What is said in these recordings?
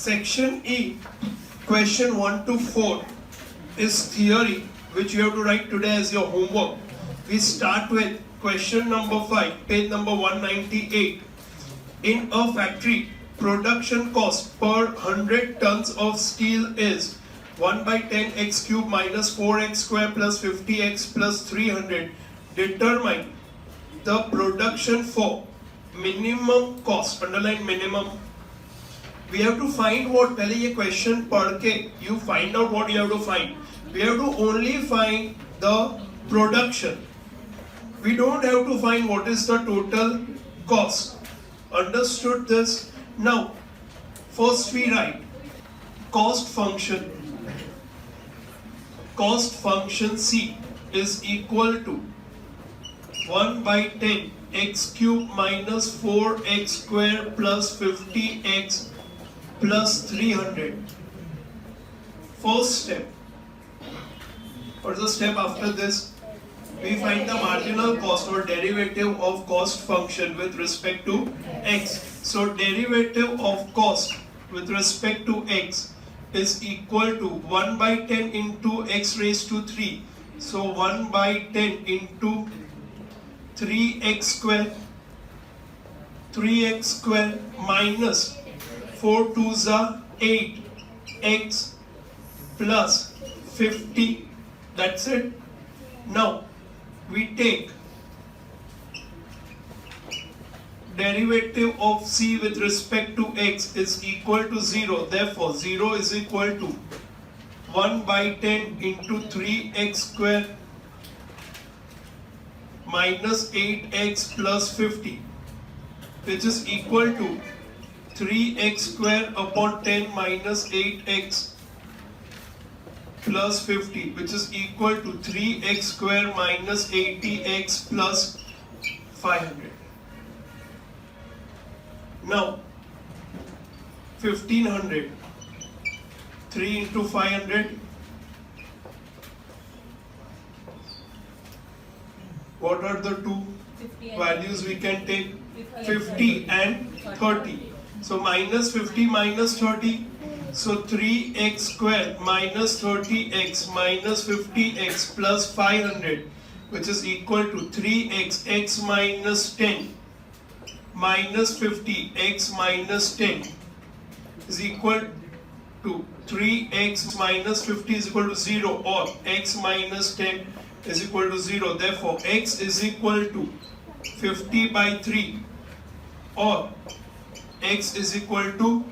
Section E, question 1 to 4 is theory, which you have to write today as your homework. We start with question number 5, page number 198. In a factory, production cost per 100 tons of steel is 1 by 10x cube minus 4x square plus 50x plus 300. Determine the production for minimum cost. Underline minimum. We have to find what, पहले ये question पढ़ के you find out what you have to find. We have to only find the production. We don't have to find what is the total cost. Understood this? Now, first we write cost function. Cost function C is equal to 1 by 10 x cube minus 4x square plus 50x plus 300. First step. What is the step after this? We find the marginal cost or derivative of cost function with respect to x. So derivative of cost with respect to x is equal to 1 by 10 into x raised to 3. So 1 by 10 into 3x square minus 4 2s are 8x plus 50. That's it. Now we take derivative of c with respect to x is equal to 0. Therefore 0 is equal to 1 by 10 into 3x square minus 8x plus 50, which is equal to 3x square upon 10 minus 8x plus 50, which is equal to 3x square minus 80x plus 500. Now 1500, 3 into 500, what are the two values we can take? 50 and 30. So minus 50 minus 30. So 3x square minus 30x minus 50x plus 500, which is equal to 3x x minus 10 minus 50x minus 10 is equal to 3x minus 50 is equal to 0, or x minus 10 is equal to 0. Therefore x is equal to 50 by 3, or x is equal to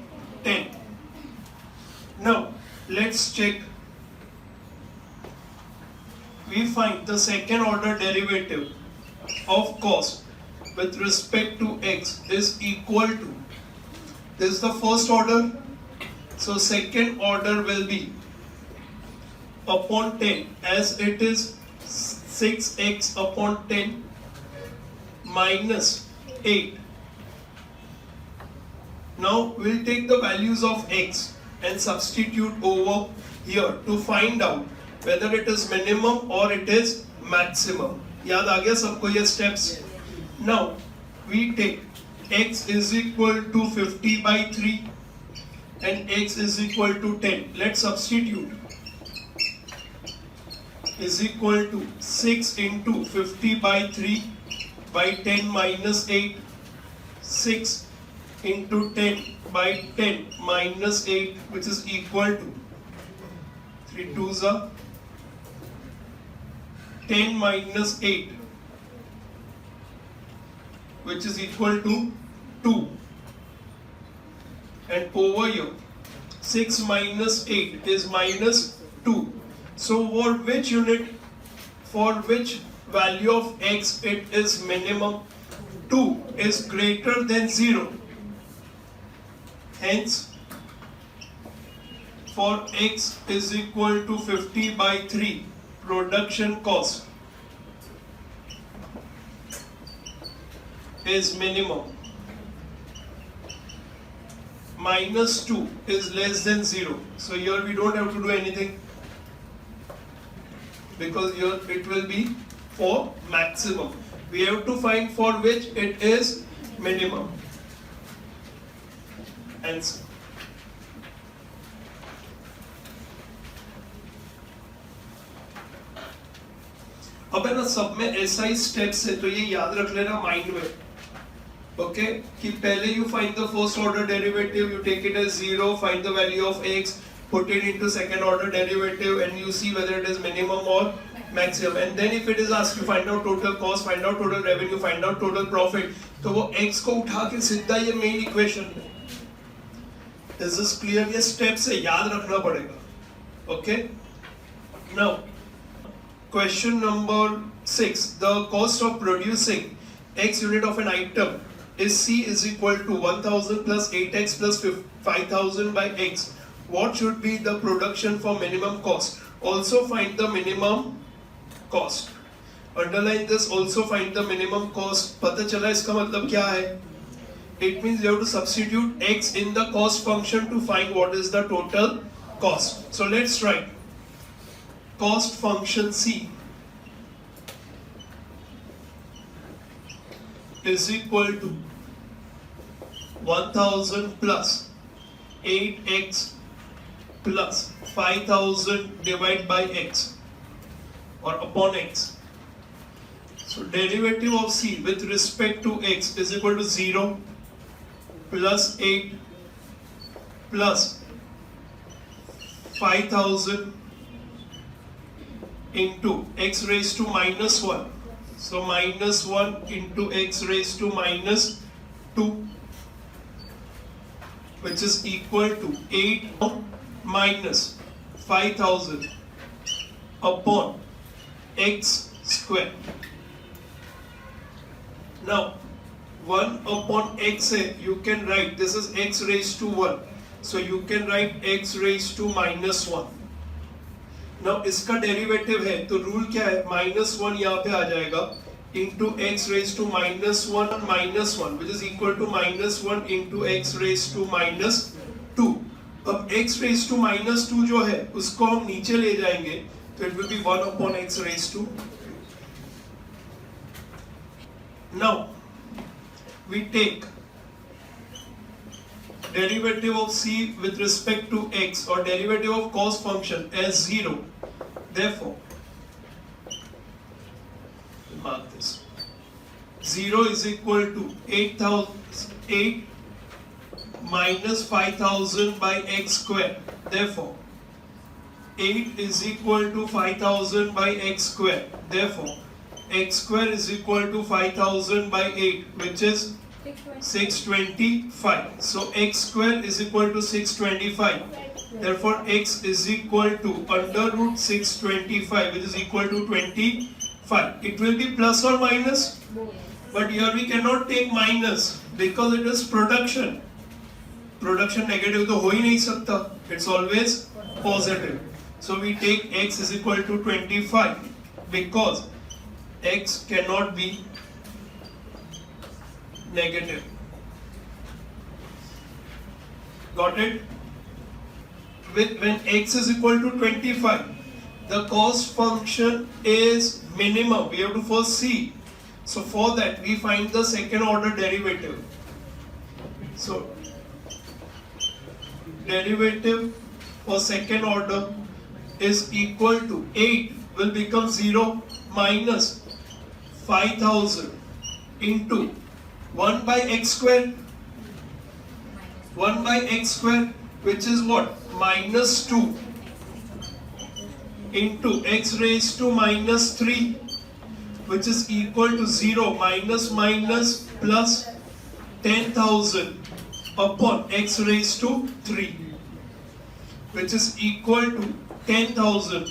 10. Now let's check. We find the second order derivative of cost with respect to x is equal to, this is the first order, so second order will be upon 10, as it is 6x upon 10 minus 8. Now we'll take the values of x and substitute over here to find out whether it is minimum or it is maximum. याद आ गया सबको ये steps? Now we take x is equal to 50 by 3 and x is equal to 10. Let's substitute. Is equal to 6 into 50 by 3 by 10 minus 8, 6 into 10 by 10 minus 8, which is equal to 3 2s are 10 minus 8, which is equal to 2, and over here 6 minus 8 is minus 2. So for which unit, for which value of x it is minimum? 2 is greater than 0. Hence, for x is equal to 50 by 3, production cost is minimum. Minus 2 is less than 0. So here we don't have to do anything, because here it will be for maximum. We have to find for which it is minimum. Answer. अब है ना सब में ऐसा ही steps है, तो ये याद रख लेना माइंड में, ओके कि पहले you find the first order derivative, you take it as 0, find the value of x, put it into second order derivative and you see whether it is minimum or maximum, and then if it is asked to find out total cost, find out total revenue, find out total profit, तो वो x को उठा के सीधा ये main equation में. Is this clear? ये steps है, याद रखना पड़ेगा. Okay, now question number 6. The cost of producing x unit of an item is c is equal to 1000 plus 8x plus 5000 by x. What should be the production for minimum cost? Also find the minimum cost. Underline this, also find the minimum cost. पता चला इसका मतलब क्या है? It means you have to substitute x in the cost function to find what is the total cost. So let's write cost function c is equal to 1000 plus 8x plus 5000 divided by x or upon x. So derivative of c with respect to x is equal to 0 plus 8 plus 5000 into x raised to minus 1. So minus 1 into x raised to minus 2, which is equal to 8 minus 5000 upon x square. Now 1 upon x है, you can write this is x raised to 1, so you can write x raised to minus 1. Now इसका derivative है तो rule क्या है, minus 1 यहाँ पे आ जाएगा into x raised to minus 1 which is equal to minus 1 into x raised to minus 2. अब x raised to minus 2 जो है उसको हम नीचे ले जाएंगे तो it will be 1 upon x raised to. Now we take derivative of c with respect to x or derivative of cost function as 0. Therefore, mark this. 0 is equal to 8 minus 5000 by x square. Therefore, 8 is equal to 5000 by x square. Therefore, x square is equal to 5000 by 8, which is 625. So x square is equal to 625. Therefore x is equal to under root 625, which is equal to 25. It will be plus or minus, but here we cannot take minus because it is production. Production negative तो हो ही नहीं सकता. It's always positive. So we take x is equal to 25 because x cannot be negative. Got it? When x is equal to 25, the cost function is minimum. We have to first see. So for that we find the second order derivative. So derivative for second order is equal to 8 will become 0 minus 5000 into 1 by x square. 1 by x square, which is what? Minus 2 into x raised to minus 3, which is equal to 0 minus minus plus 10,000 upon x raised to 3, which is equal to 10,000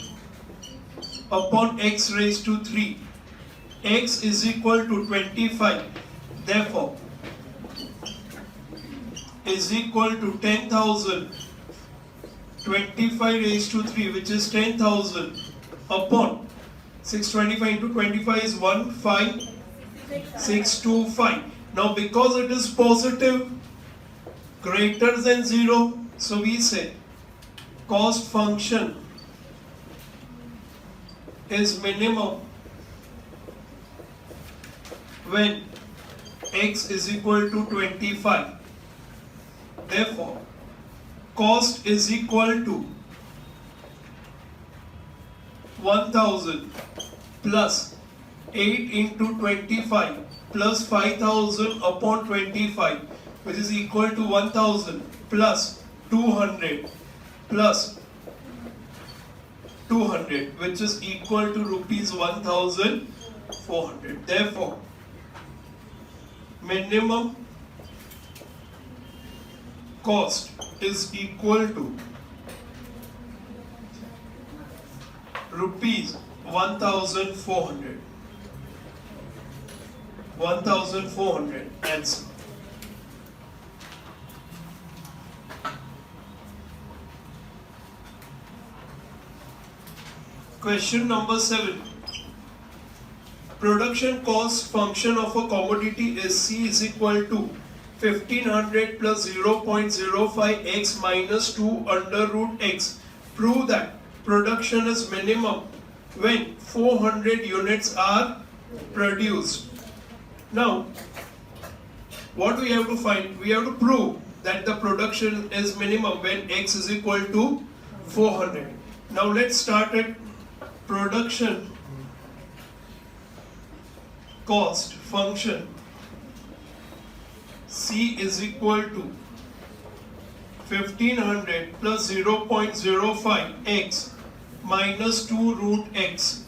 upon x raised to 3. X is equal to 25. Therefore, is equal to 10,000 25 raised to 3, which is 10,000 upon 625 into 25 is 15625. Now because it is positive greater than 0, so we say cost function is minimum when x is equal to 25. Therefore, cost is equal to 1000 plus 8 into 25 plus 5000 upon 25, which is equal to 1000 plus 200 plus 200, which is equal to rupees 1400. Therefore, minimum cost is equal to rupees 1400. 1400 answer. Question number 7. Production cost function of a commodity is C is equal to 1500 plus 0.05x minus 2 under root x. Prove that production is minimum when 400 units are produced. Now, what we have to find? We have to prove that the production is minimum when x is equal to 400. Now let's start at production cost function. C is equal to 1500 plus 0.05 x minus 2 root x.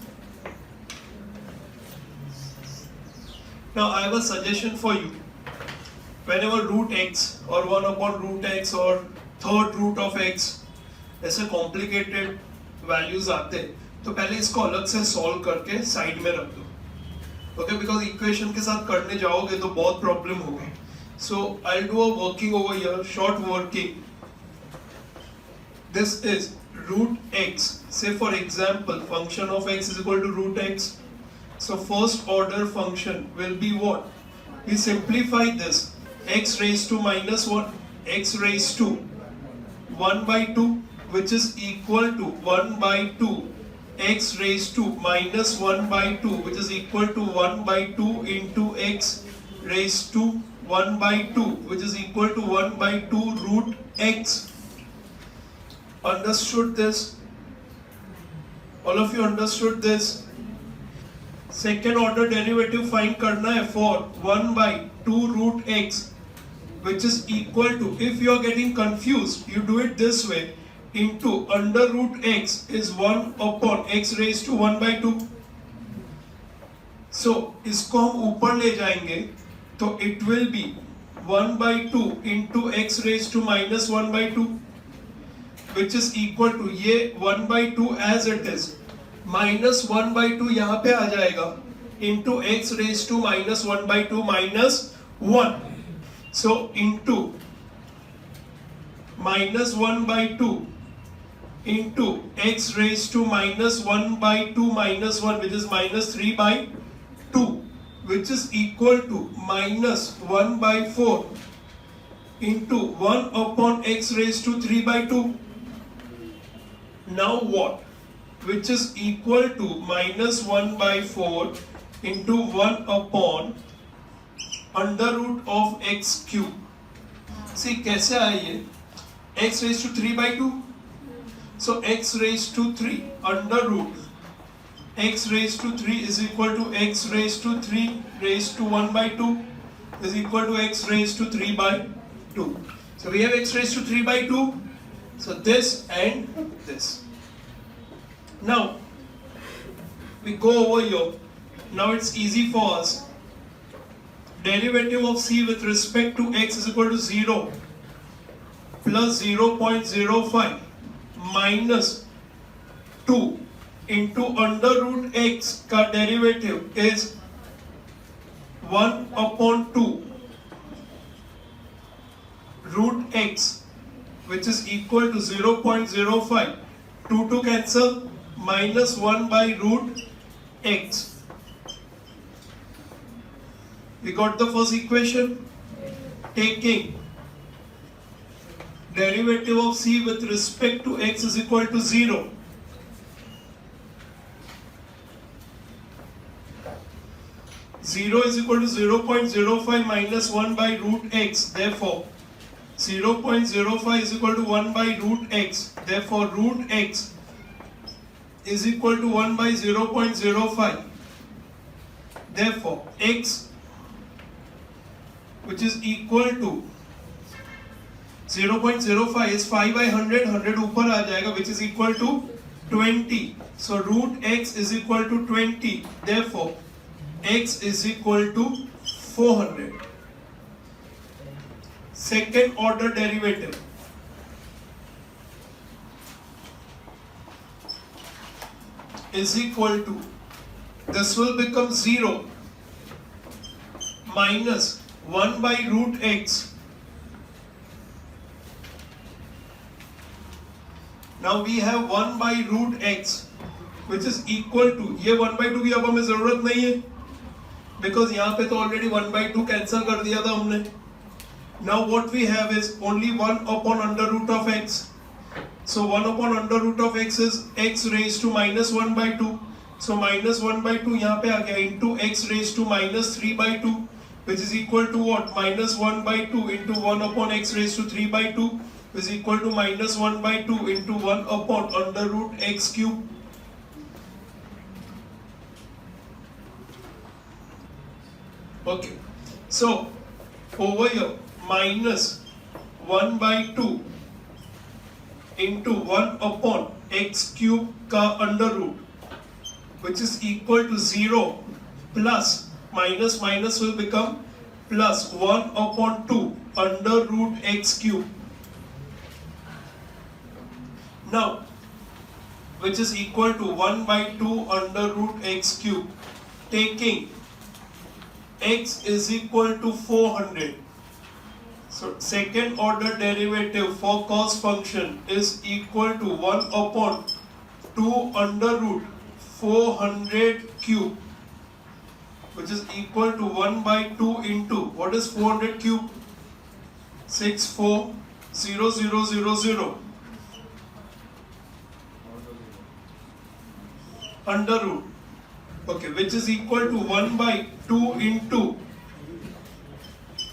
Now I have a suggestion for you. Whenever root x or 1 upon root x or third root of x ऐसे complicated values आते हैं, तो पहले इसको अलग से solve करके side में रख दो. Okay, because equation के साथ करने जाओगे तो बहुत प्रॉब्लम होगी. So I'll do a working over here, short working. This is root x. Say for example, function of x is equal to root x. So first order function will be what? We simplify this. X raised to minus 1, x raised to 1 by 2, which is equal to 1 by 2. X raised to minus 1 by 2, which is equal to 1 by 2 into x raised to 1 by 2, which is equal to 1 by 2 root x. Understood this? All of you understood this? Second order derivative find करना है for 1 by 2 root x, which is equal to, if you are getting confused, you do it this way, into under root x is 1 upon x raised to 1 by 2. So इसको हम ऊपर ले जाएंगे तो it will be 1 by 2 into x raised to minus 1 by 2, which is equal to ये 1 by 2 as it is, minus 1 by 2 यहाँ पे आ जाएगा into x raised to minus 1 by 2 minus 1. So into minus 1 by 2 into x raised to minus 1 by 2 minus 1, which is minus 3 by 2, which is equal to minus 1 by 4 into 1 upon x raised to 3 by 2. Now what? Which is equal to minus 1 by 4 into 1 upon under root of x cube. See कैसे आया ये? X raised to 3 by 2. So x raised to 3 under root x raised to 3 is equal to x raised to 3 raised to 1 by 2 is equal to x raised to 3 by 2. So we have x raised to 3 by 2. So this and this. Now we go over here. Now it's easy for us. Derivative of c with respect to x is equal to 0 plus 0.05 minus 2 into under root x का derivative is 1 upon 2 root x, which is equal to 0.05. 2 to cancel, minus 1 by root x. We got the first equation. Taking derivative of c with respect to x is equal to 0. Zero is equal to 0.05 minus 1 by root x. Therefore, 0.05 is equal to 1 by root x. Therefore, root x is equal to 1 by 0.05. Therefore, x, which is equal to 0.05 is 5 by 100, 100 ऊपर आ जाएगा, which is equal to 20. So root x is equal to 20. Therefore, x is equal to 400. Second order derivative. Is equal to, this will become 0 minus 1 by root x. Now we have 1 by root x which is equal to, ये 1 by 2 की अब हमें जरूरत नहीं है because यहाँ पे तो already 1 by 2 cancel कर दिया था हमने. Now what we have is only 1 upon under root of x. So 1 upon under root of x is x raised to minus 1 by 2. So minus 1 by 2 यहाँ पे आ गया into x raised to minus 3 by 2 which is equal to what? Minus 1 by 2 into 1 upon x raised to 3 by 2 is equal to minus 1 by 2 into 1 upon under root x cube. Okay, so over here minus 1 by 2 into 1 upon x cube का under root which is equal to 0 plus minus minus will become plus 1 upon 2 under root x cube. Now which is equal to 1 by 2 under root x cube, taking x is equal to 400. So second order derivative for cos function is equal to 1 upon 2 under root 400 cube which is equal to 1 by 2 into, what is 400 cube? 640000 under root. Okay, which is equal to 1 by 2 into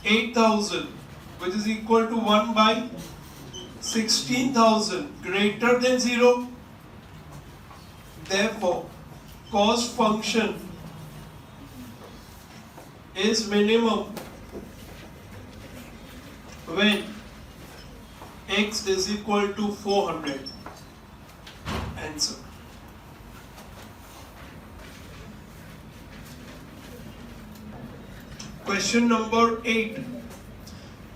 8000 which is equal to 1 by 16,000 greater than 0. Therefore, cos function is minimum when x is equal to 400. Answer. Question number 8.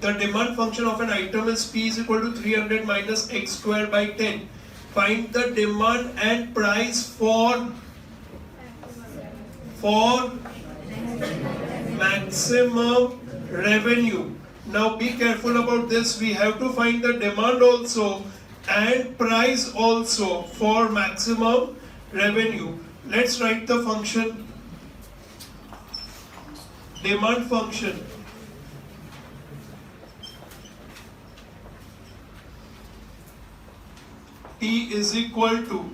The demand function of an item is P is equal to 300 minus x square by 10. Find the demand and price for maximum revenue. Now be careful about this. We have to find the demand also and price also for maximum revenue. Let's write the function. Demand function P is equal to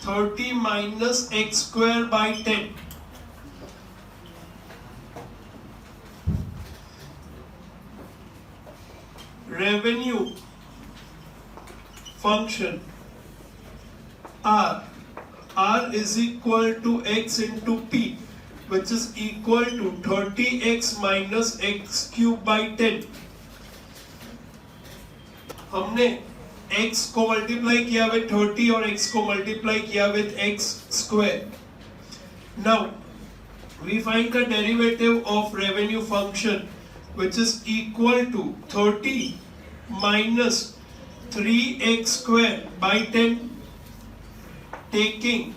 30 minus x square by 10. Revenue function R is equal to x into P, which is equal to 30x minus x cube by 10. हमने x को multiply किया with 30 और x को multiply किया with x square. Now we find the derivative of revenue function which is equal to 30 minus 3x square by 10, taking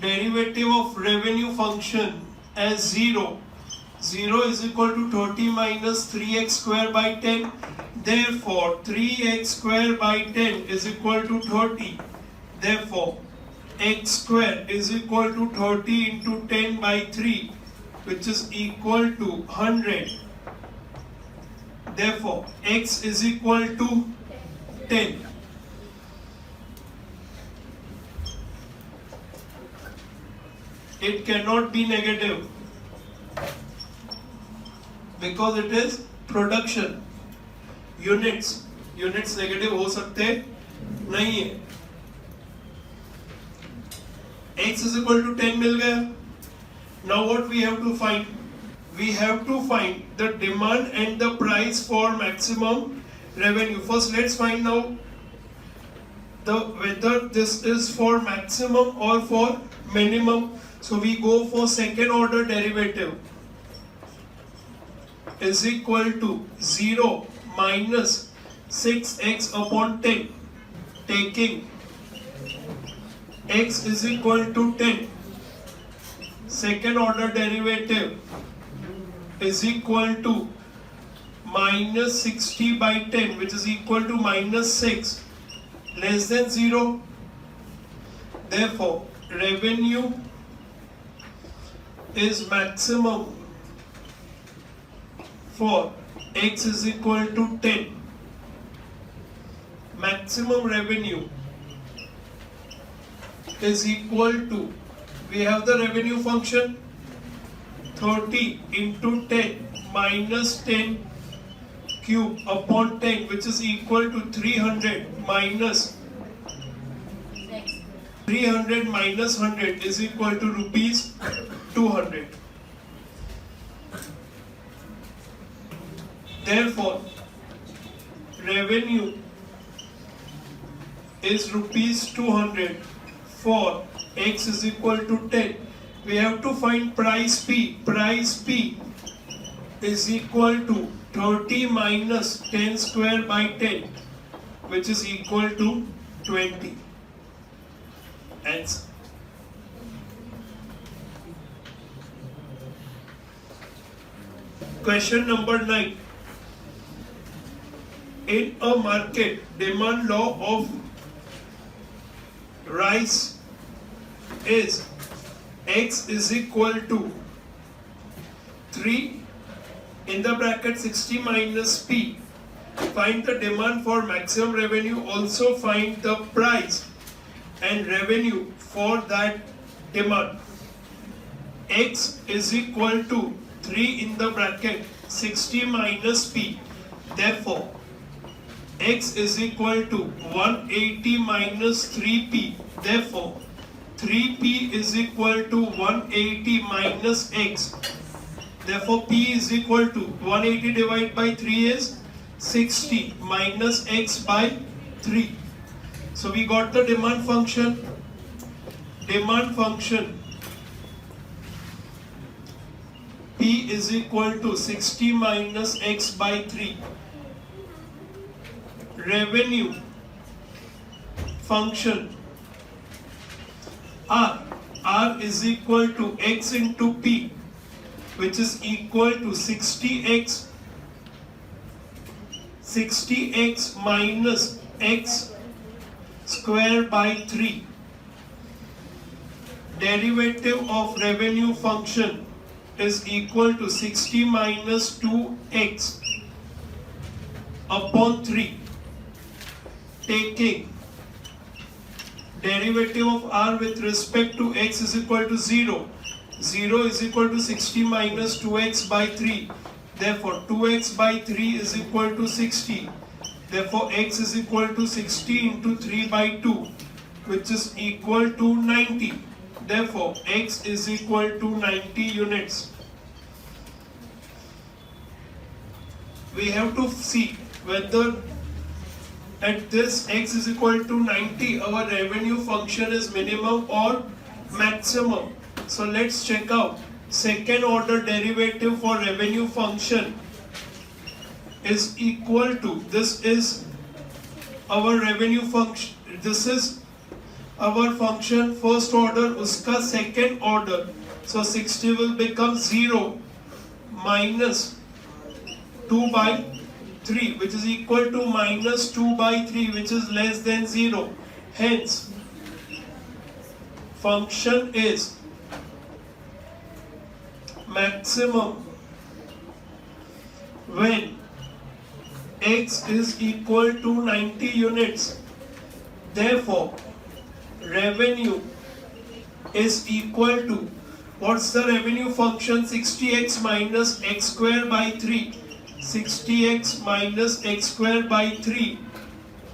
derivative of revenue function as 0. 0 is equal to 30 minus 3x square by 10. Therefore, 3x square by 10 is equal to 30. Therefore, x square is equal to 30 into 10 by 3, which is equal to 100. Therefore, x is equal to 10. It cannot be negative because it is production. Units negative हो सकते नहीं है. X is equal to 10 मिल गया. Now what we have to find? We have to find the demand and the price for maximum revenue. First let's find out whether this is for maximum or for minimum. So we go for second order derivative is equal to 0 minus 6x upon 10, taking x is equal to 10. Second order derivative is equal to minus 60 by 10, which is equal to minus 6, less than 0. Therefore, revenue is maximum for x is equal to 10. Maximum revenue is equal to, we have the revenue function 30 into 10 minus 10 cube upon 10, which is equal to 300 minus 100 is equal to rupees 200. Therefore, revenue is rupees 200 for x is equal to 10. We have to find price P. Price P is equal to 30 minus 10 square by 10, which is equal to 20. Answer. Question number 9. In a market, demand law of rice is x is equal to 3 in the bracket 60 minus p. Find the demand for maximum revenue. Also find the price and revenue for that demand. X is equal to 3 in the bracket 60 minus p. Therefore, x is equal to 180 minus 3p. Therefore, 3p is equal to 180 minus x. Therefore, p is equal to 180 divided by 3 is 60 minus x by 3. So we got the demand function. Demand function p is equal to 60 minus x by 3. Revenue function R is equal to x into p, which is equal to 60x minus x square by 3. Derivative of revenue function is equal to 60 minus 2x upon 3, taking derivative of r with respect to x is equal to 0. 0 is equal to 60 minus 2x by 3. Therefore, 2x by 3 is equal to 60. Therefore, x is equal to 60 into 3 by 2, which is equal to 90. Therefore, x is equal to 90 units. We have to see whether at this x is equal to 90, our revenue function is minimum or maximum. So let's check out. Second order derivative for revenue function is equal to, this is our revenue function, this is our function first order, uska second order. So 60 will become 0 minus 2 by 3, which is equal to minus 2 by 3, which is less than 0. Hence, function is maximum when x is equal to 90 units. Therefore, revenue is equal to, what's the revenue function? 60x minus x square by 3. 60x minus x square by 3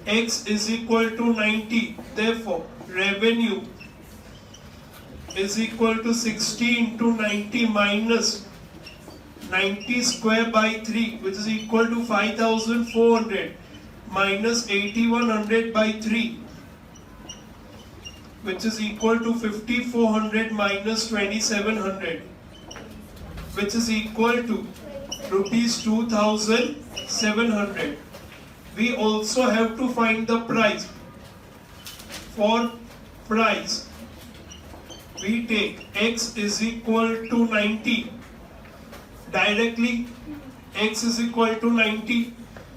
X is equal to 90. Therefore, revenue is equal to 60 into 90 minus 90 square by 3, which is equal to 5400 minus 8100 by 3, which is equal to 5400 minus 2700, which is equal to rupees 2700. We also have to find the price. For price, we take X is equal to 90. Directly, X is equal to 90.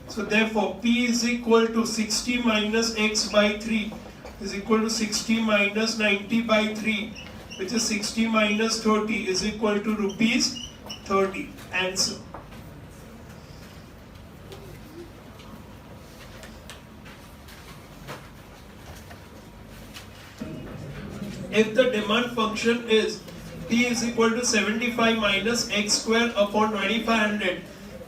So therefore, P is equal to 60 minus X by 3 is equal to 60 minus 90 by 3, which is 60 minus 30 is equal to rupees 30. Answer. If the demand function is P is equal to 75 minus X square upon 2500,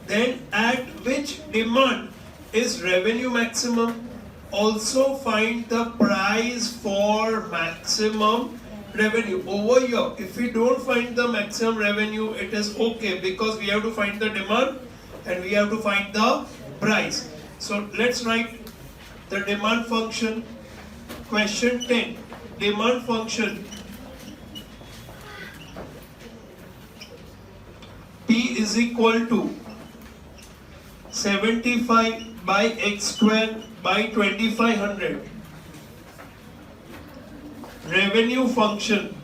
then at which demand is revenue maximum? Also find the price for maximum revenue. Over here, if we don't find the maximum revenue, it is okay, because we have to find the demand and we have to find the price. So let's write the demand function. Question 10. Demand function P is equal to 75 by X square by 2500. Revenue function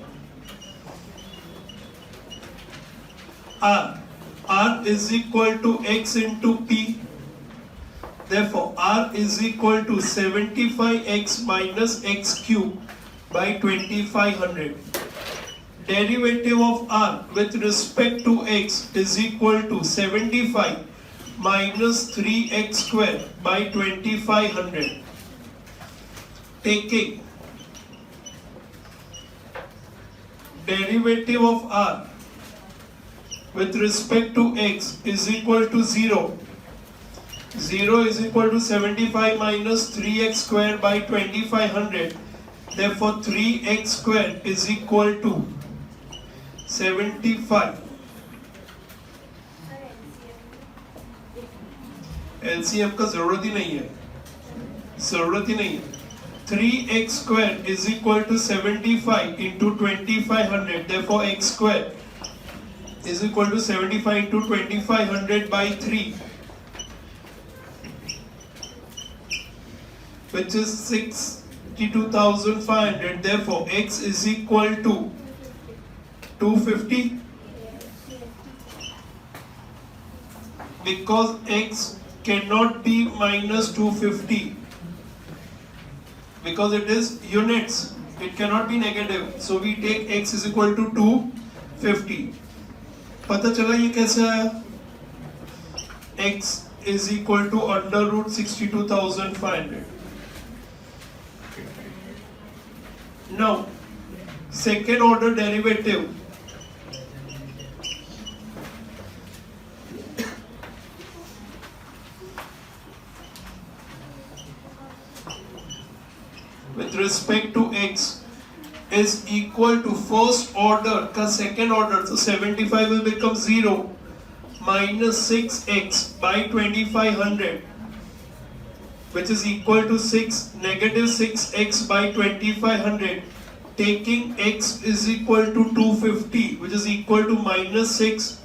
R is equal to X into P. Therefore, R is equal to 75X minus X cube by 2500. Derivative of R with respect to X is equal to 75 minus 3X square by 2500. Taking derivative of R with respect to X is equal to 0. 0 is equal to 75 minus 3X square by 2500. Therefore, 3X square is equal to 75. LCM का जरूरत ही नहीं है, 3x square is equal to 75 into 2500. Therefore, x square is equal to 75 into 2500 by 3, which is 62,500. Therefore, x is equal to 250, because x cannot be minus 250, because it is units, it cannot be negative. So we take x is equal to 250. पता चला ये कैसे आया? x is equal to under root 62,500. Now, second order derivative. With respect to x is equal to first order का second order, so 75 will become 0 minus 6x by 2500, which is equal to 6 negative 6x by 2500. Taking x is equal to 250, which is equal to minus 6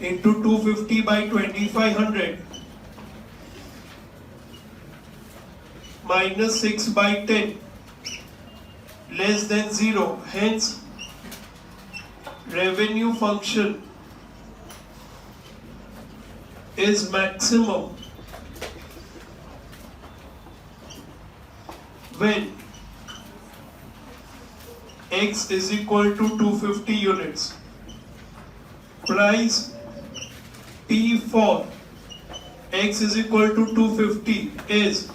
into 250 by 2500 minus 6 by 10 less than 0. Hence, revenue function is maximum when x is equal to 250 units. Price P for x is equal to 250 is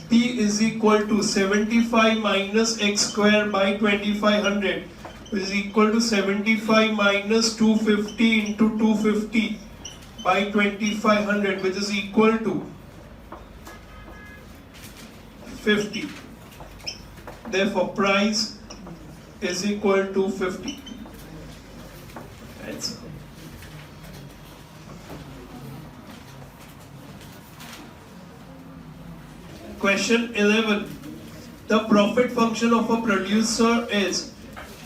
P is equal to 75 minus x square by 2500, which is equal to 75 minus 250 into 250 by 2500, which is equal to 50. Therefore, price is equal to 50. Answer. Question 11. The profit function of a producer is,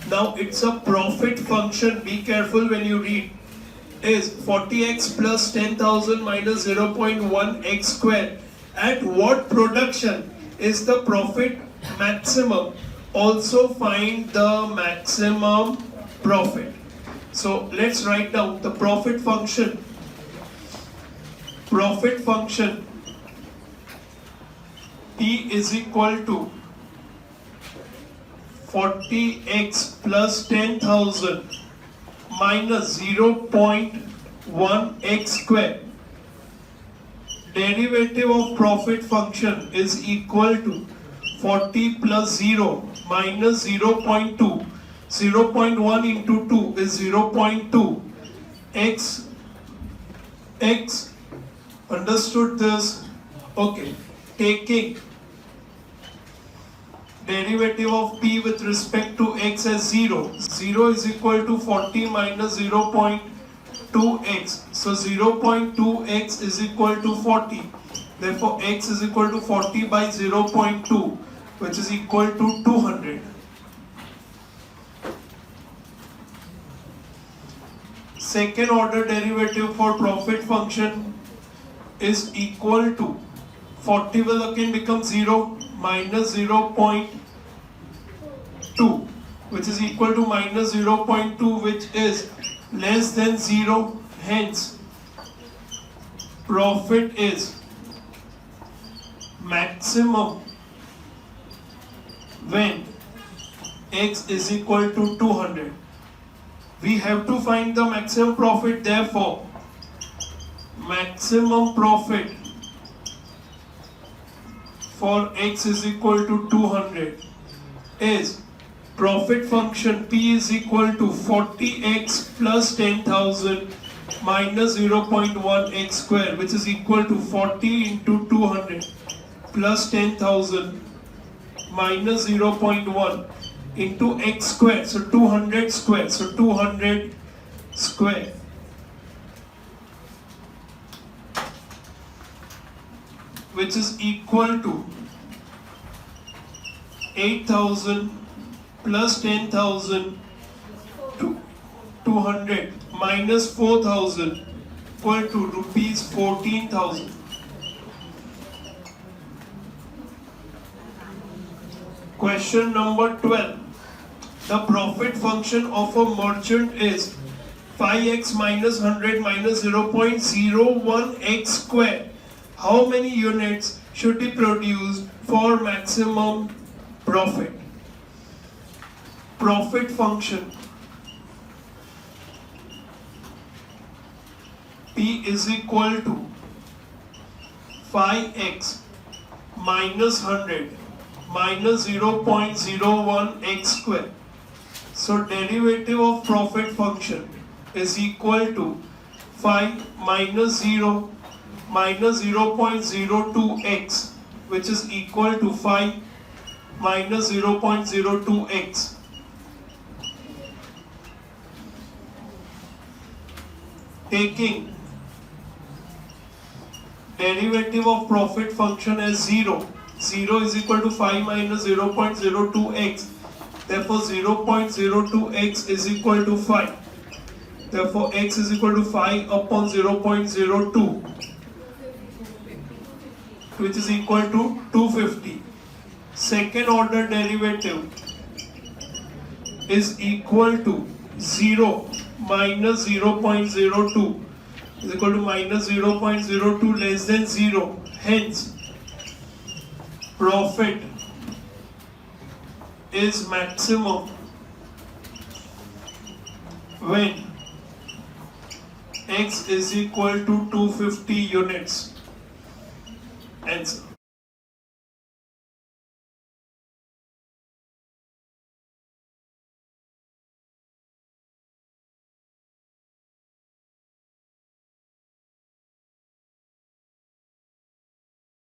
now it's a profit function, be careful when you read, is 40x plus 10,000 minus 0.1x square. At what production is the profit maximum? Also find the maximum profit. So let's write down the profit function. Profit function P is equal to 40x plus 10,000 minus 0.1x square. Derivative of profit function is equal to 40 plus 0 minus 0.2. 0.1 into 2 is 0.2. X understood this? Okay. Taking derivative of p with respect to x as 0. 0 is equal to 40 minus 0.2x. So 0.2x is equal to 40. Therefore, x is equal to 40 by 0.2, which is equal to 200. Second order derivative for profit function is equal to 40 will again become 0 minus 0.2, which is equal to minus 0.2, which is less than 0. Hence, profit is maximum when x is equal to 200. We have to find the maximum profit, therefore, maximum profit for x is equal to 200 is profit function P is equal to 40x plus 10,000 minus 0.1x square, which is equal to 40 into 200 plus 10,000 minus 0.1 into x square. So 200 square. So 200 square. Which is equal to 8,000 plus 10,000 to 200 minus 4,000 equal to rupees 14,000. Question number 12. The profit function of a merchant is 5x minus 100 minus 0.01x square. How many units should be produced for maximum profit? Profit function P is equal to 5x minus 100 minus 0.01x square. So derivative of profit function is equal to 5 minus 0 minus 0.02x, which is equal to 5 minus 0.02x. Taking derivative of profit function as 0. 0 is equal to 5 minus 0.02x. Therefore, 0.02x is equal to 5. Therefore, x is equal to 5 upon 0.02, which is equal to 250. Second order derivative is equal to 0 minus 0.02 is equal to minus 0.02 less than 0. Hence, profit is maximum when x is equal to 250 units.